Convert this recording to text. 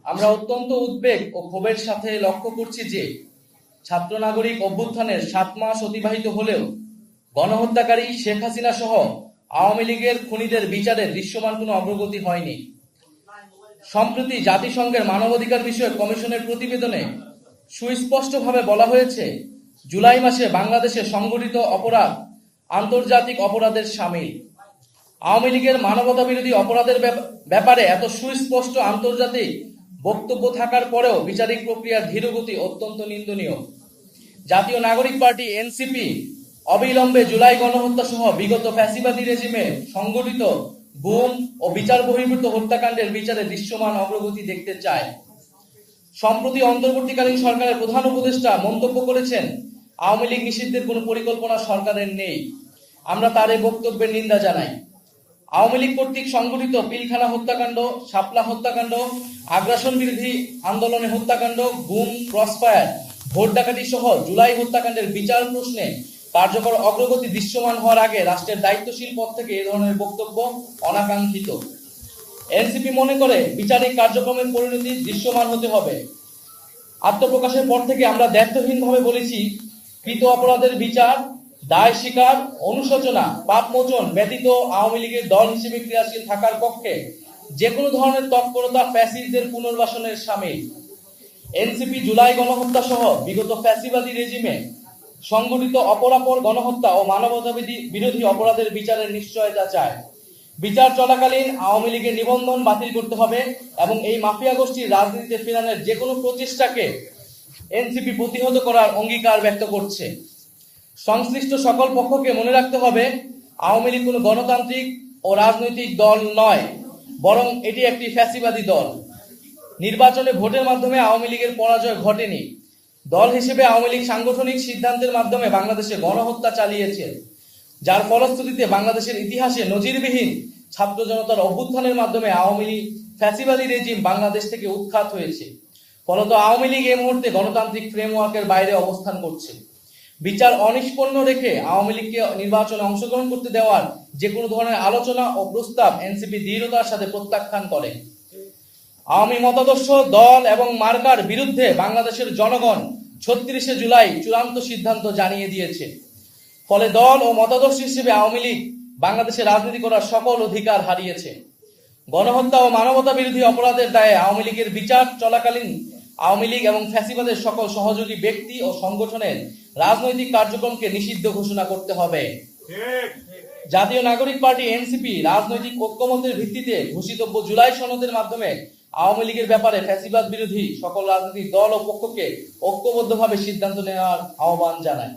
আমরা অত্যন্ত উদ্বেগ ও ক্ষোভের সাথে লক্ষ্য করছি যে ছাত্র নাগরিক অভ্যুত্থানের 7 মাস অতিবাহিত হলেও গণহত্যাকারী শেখ হাসিনা সহ আওয়ামী লীগের খুনিদের বিচারে দৃশ্যমান কোনো অগ্রগতি হয়নি। সম্প্রতি জাতিসংঘের মানবাধিকার বিষয়ক কমিশনের প্রতিবেদনে সুস্পষ্টভাবে বলা হয়েছে, জুলাই মাসে বাংলাদেশে সংগঠিত অপরাধ আন্তর্জাতিক অপরাধের শামিল। আওয়ামী লীগের মানবতাবিরোধী অপরাধের ব্যাপারে এত সুস্পষ্ট আন্তর্জাতিক বক্তব্য থাকার পরেও বিচারিক প্রক্রিয়ার ধীরগতি অত্যন্ত নিন্দনীয়। জাতীয় নাগরিক পার্টি এনসিপি অবিলম্বে জুলাই গণহত্যা সহ বিগত ফ্যাসিবাদী রেজিমে সংগঠিত গুম ও বিচার বহির্ভূত হত্যাকাণ্ডের বিচারে দৃশ্যমান অগ্রগতি দেখতে চায়। সম্প্রতি অন্তর্বর্তীকালীন সরকারের প্রধান উপদেষ্টা মন্তব্য করেছেন, আওয়ামী লীগ নিষিদ্ধের কোনো পরিকল্পনা সরকারের নেই। আমরা তার এই বক্তব্যের নিন্দা জানাই। আওয়ামী লীগ কর্তৃক সংগঠিত পিলখানা হত্যাকাণ্ড, শাপলা হত্যাকাণ্ড, আগ্রাসন বিরোধী আন্দোলনে হত্যাকাণ্ড, গুম, ক্রসফায়ার, ভোট ডাকাতি সহ জুলাই হত্যাকাণ্ডের বিচার প্রশ্নে কার্যকর অগ্রগতি দৃশ্যমান হওয়ার আগে রাষ্ট্রের দায়িত্বশীল পদ থেকে এ ধরনের বক্তব্য অনাকাঙ্ক্ষিত। এনসিপি মনে করে বিচারিক কার্যক্রমের পরিণতি দৃশ্যমান হতে হবে। আত্মপ্রকাশের পর থেকে আমরা দায়িত্বহীনভাবে বলেছি, কৃত অপরাধের বিচার, দায় স্বীকার, অনুশোচনা, পাপ মোচন ব্যতীত আওয়ামী লীগের দল হিসেবে ক্রিয়াশীল থাকার পক্ষে যে কোনো ধরনের তৎপরতা ফ্যাসিস্টদের পুনর্বাসনের শামিল। এনসিপি জুলাই গণহত্যা সহ বিগত ফ্যাসিবাদী রেজিমে সংগঠিত অপরাপর গণহত্যা ও মানবতা বিরোধী অপরাধের বিচারের নিশ্চয়তা চায়। বিচার চলাকালীন আওয়ামী লীগের নিবন্ধন বাতিল করতে হবে এবং এই মাফিয়া গোষ্ঠীর রাজনীতিতে ফেরানোর যে কোনো প্রচেষ্টাকে এনসিপি প্রতিহত করার অঙ্গীকার ব্যক্ত করছে। সংশ্লিষ্ট সকল পক্ষকে মনে রাখতে হবে, আওয়ামী লীগ কোনো গণতান্ত্রিক ও রাজনৈতিক দল নয়, বরং এটি একটি ফ্যাসিবাদী দল। নির্বাচনে ভোটের মাধ্যমে আওয়ামী লীগের পরাজয় ঘটেনি। দল হিসেবে আওয়ামী লীগ সাংগঠনিক সিদ্ধান্তের মাধ্যমে বাংলাদেশে গণহত্যা চালিয়েছে, যার ফলশ্রুতিতে বাংলাদেশের ইতিহাসে নজিরবিহীন ছাত্র জনতার অভ্যুত্থানের মাধ্যমে আওয়ামী লীগ ফ্যাসিবাদী রেজিম বাংলাদেশ থেকে উৎখাত হয়েছে। ফলত আওয়ামী লীগ এই মুহূর্তে গণতান্ত্রিক ফ্রেমওয়ার্কের বাইরে অবস্থান করছে। বিচার অনিষ্পন্ন রেখে আওয়ামী লীগকে নির্বাচনে অংশগ্রহণ করতে দেওয়ার যে কোনো ধরনের আলোচনা ও প্রস্তাব এনসিপি দৃঢ়তার সাথে প্রত্যাখ্যান করে। আওয়ামী মতাদর্শ, দল এবং মার্কার বিরুদ্ধে বাংলাদেশের জনগণ 36 জুলাই চূড়ান্ত সিদ্ধান্ত জানিয়ে দিয়েছে। ফলে দল ও মতাদর্শ হিসেবে আওয়ামী লীগ বাংলাদেশে রাজনীতি করার সকল অধিকার হারিয়েছে। গণহত্যা ও মানবতা বিরোধী অপরাধের দায়ে আওয়ামী লীগের বিচার চলাকালীন আওয়ামী লীগ এবং ফ্যাসিবাদের সকল সহযোগী ব্যক্তি ও সংগঠনের রাজনৈতিক কার্যক্রমকে নিষিদ্ধ ঘোষণা করতে হবে। জাতীয় নাগরিক পার্টি এনসিপি রাজনৈতিক ঐক্যমত্যের ভিত্তিতে ঘোষিতব্য জুলাই সনদের মাধ্যমে আওয়ামী লীগের ব্যাপারে ফ্যাসিবাদ বিরোধী সকল রাজনৈতিক দল ও পক্ষকে ঐক্যবদ্ধভাবে সিদ্ধান্ত নেওয়ার আহ্বান জানায়।